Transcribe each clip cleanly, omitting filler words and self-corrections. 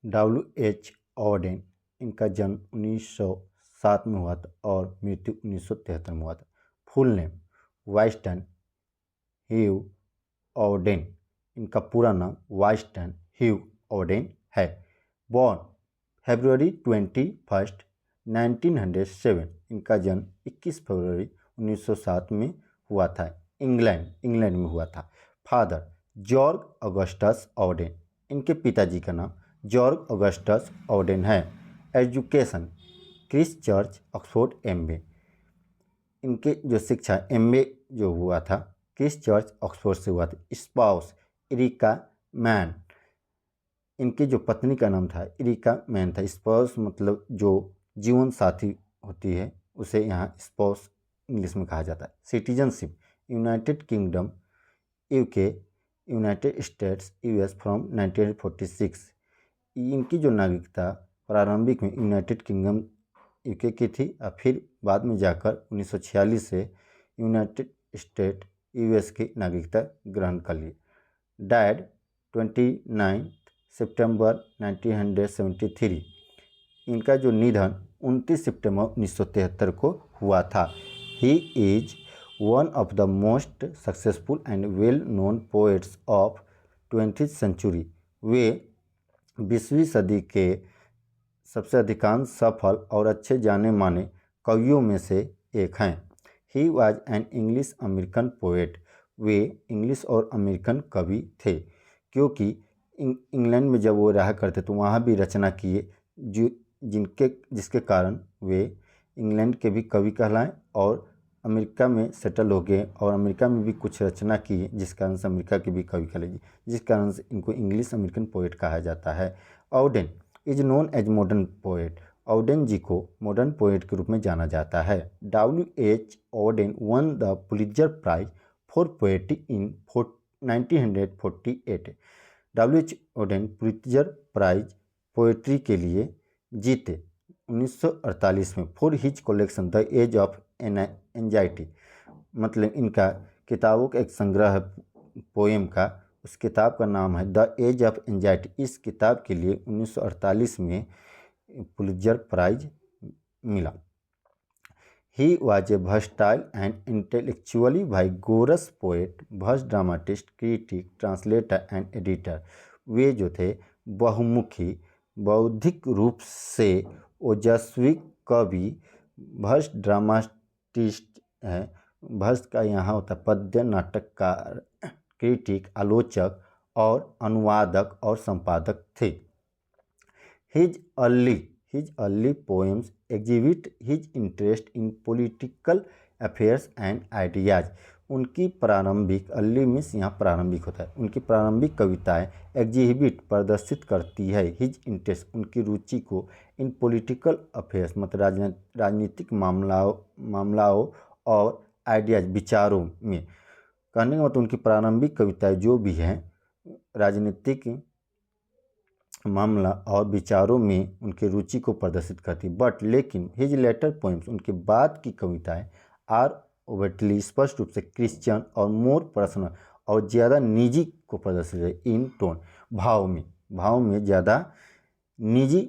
W.H. Odean, इनका जन्म 1907 में हुआ था और मृत्यु 1973 में हुआ था। फुल नेम वाइस्टन ह्यू ऑडेन, इनका पूरा नाम वाइस्टन ह्यू ऑडेन है। बॉर्न February 21, 1907, इनका जन्म 21 फरवरी 1907 में हुआ था। इंग्लैंड में हुआ था। फादर जॉर्ज ऑगस्टस ऑडेन, इनके पिताजी का नाम जॉर्ज ऑगस्टस ऑडेन है। Education Christ Church Oxford MA, इनके जो शिक्षा MA जो हुआ था क्रिस्ट चर्च ऑक्सफोर्ड से हुआ था। स्पाउस इरिका मैन, इनकी जो पत्नी का नाम था इरिका मैन था। स्पाउस मतलब जो जीवन साथी होती है उसे यहाँ स्पाउस इंग्लिश में कहा जाता है। Citizenship United kingdom UK, United states US from 1946, इनकी जो नागरिकता प्रारंभिक में यूनाइटेड किंगडम UK की थी और फिर बाद में जाकर 1946 से यूनाइटेड स्टेट US की नागरिकता ग्रहण कर ली। डायड 29 सितंबर 1973, इनका जो निधन 29 सितंबर 1973 को हुआ था। He is one of the most successful and well known poets of 20th century, वे 20वीं सदी के सबसे अधिकांश सफल और अच्छे जाने माने कवियों में से एक हैं। He was an English American poet, way English और अमेरिकन कवि थे क्योंकि इंग्लैंड में जब वो रहा करते तो वहाँ भी रचना किए जिसके कारण वे इंग्लैंड के भी कवि कहलाएं और अमेरिका में सेटल हो गए और अमेरिका में भी कुछ रचना की जिस कारण से अमेरिका के भी कवि कहलाए, जिस कारण से इनको इंग्लिश अमेरिकन पोएट कहा जाता है। Auden is known as modern poet, Auden ji को मॉडर्न पोएट के रूप में जाना जाता है। W.H. Auden won the Pulitzer prize for poetry in 1948। W.H. Auden Pulitzer prize poetry के लिए जीते 1948 में for his collection the age of anxiety, मतलब इनका किताबों का एक संग्रह है पोएम का, उस किताब का नाम है द एज ऑफ एंजाइटी। इस किताब के लिए 1948 में पुलित्जर प्राइज मिला। He was a versatile and intellectually vigorous poet, verse dramatist, critic, translator and editor. वे जो थे बहुमुखी, बौद्धिक रूप से ओजस्वी कवि, वर्स ड्रामाटिस्ट है, वर्स का यहाँ होता है पद्य, नाटककार, क्रिटिक, आलोचक और अनुवादक और संपादक थे। His early poems exhibit his interest in political affairs and ideas. उनकी प्रारंभिक, अर्ली मीन्स यहाँ प्रारंभिक होता है, उनकी प्रारंभिक कविताएं एग्जिबिट प्रदर्शित करती है हिज इंटरेस्ट, उनकी रुचि को, इन पॉलिटिकल अफेयर्स मतलब राजनीतिक मामलाओं और आइडियाज विचारों में। कहने का मतलब उनकी प्रारंभिक कविताएं जो भी हैं राजनीतिक मामला और विचारों में उनकी रुचि को प्रदर्शित करती, बट लेकिन हिज लेटर पोएम्स, उनके बाद की कविताएं आर ओवरटली स्पष्ट रूप से क्रिश्चियन और मोर पर्सनल और ज़्यादा निजी को प्रदर्शित है। इन टोन भाव में ज़्यादा निजी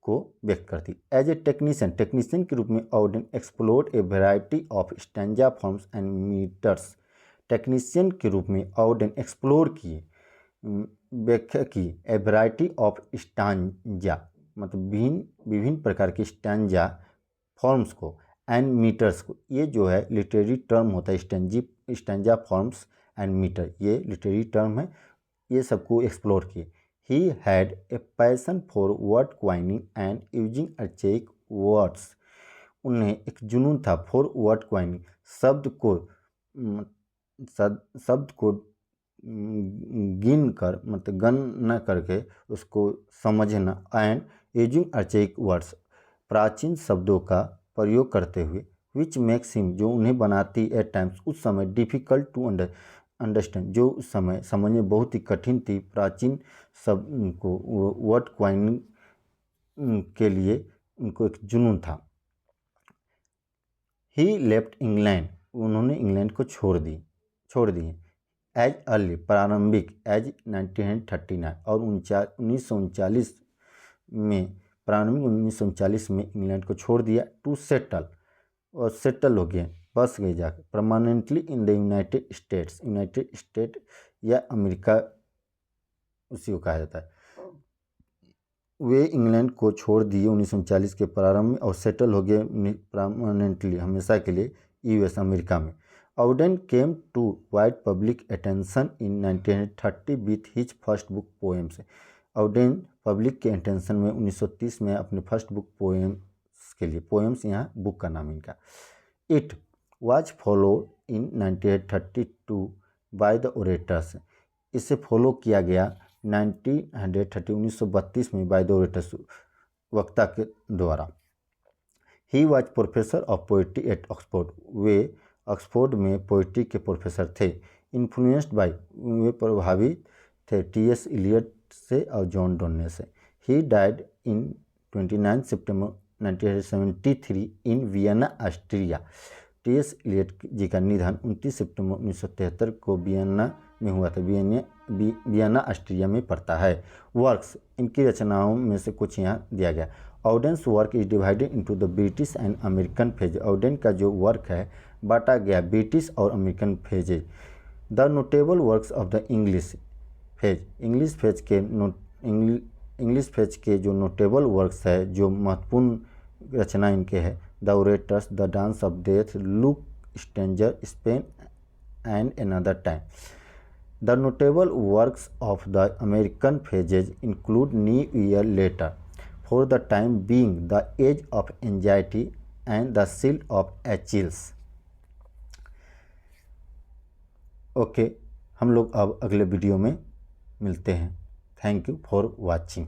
को व्यक्त करती। एज ए टेक्नीशियन के रूप में Auden explored a variety of stanza forms and metres. Technician के रूप में ऑडेन एक्सप्लोर किए, व्याख्या की ए वेराइटी ऑफ स्टैंजा मतलब विभिन्न प्रकार के स्टैंजा फॉर्म्स को एंड मीटर्स को। ये जो है लिटरेरी टर्म होता है, स्टैंजा फॉर्म्स एंड मीटर, ये लिटरेरी टर्म है, ये सबको एक्सप्लोर किए। He had a passion for word coining and using archaic words. उन्हें एक जुनून था फॉर वर्ड क्वाइनिंग, शब्द को गिन कर मतलब गणना करके उसको समझना, एंड यूजिंग अर्चैइक वर्ड्स प्राचीन शब्दों का प्रयोग करते हुए, विच मेक्स हिम जो उन्हें बनाती एट टाइम्स उस समय डिफ़िकल्ट टू अंडरस्टैंड जो उस समय समझने बहुत ही कठिन थी प्राचीन शब्द को, वर्ड क्वाइनिंग के लिए उनको एक जुनून था। ही लेफ्ट इंग्लैंड, उन्होंने इंग्लैंड को छोड़ दिए। एज अर्ली प्रारंभिक एज 1939 और 1939 में प्रारंभिक 1939 में इंग्लैंड को छोड़ दिया टू सेटल, और सेटल हो गए, बस गए जाकर permanently in the United states, United state या अमेरिका उसी को कहा जाता है। वे इंग्लैंड को छोड़ दिए 1939 के प्रारंभ में और सेटल हो गए परमानेंटली हमेशा के लिए यूएस अमेरिका में। Auden came to wide public attention in 1930 with his first book poems. Auden public के अटेंशन में 1930 में अपने फर्स्ट बुक पोएम्स के लिए, पोएम्स यहाँ बुक का नाम इनका। It was follow in 1932 by the orators, इसे फॉलो किया गया 1932 में बाय द ओरेटर्स, वक्ता के द्वारा। He was professor of poetry at Oxford, वे ऑक्सफोर्ड में पोइट्री के प्रोफेसर थे। इन्फ्लुएंस्ड बाय, वे प्रभावित थे टी.एस. इलियट से और जॉन डोने से। He died in 29 September 1973 in Vienna Austria. T S. Eliot ji का निधन 29 सितंबर 1973 को वियना में हुआ था। वियना ऑस्ट्रिया में पड़ता है। वर्क्स, इनकी रचनाओं में से कुछ यहाँ दिया गया। Auden's work is divided into the British and American phase, Auden का जो वर्क है बांटा गया ब्रिटिश और American phases. The notable works of the English phase, English phase के जो नोटेबल वर्क्स है, जो महत्वपूर्ण रचना इनके है, the orators, the dance of death, look stranger, Spain and another time. The notable works of the American phases include new year letter, for the time being, the age of anxiety and the shield of Achilles. Okay, हम लोग अब अगले video में मिलते हैं। Thank you for watching.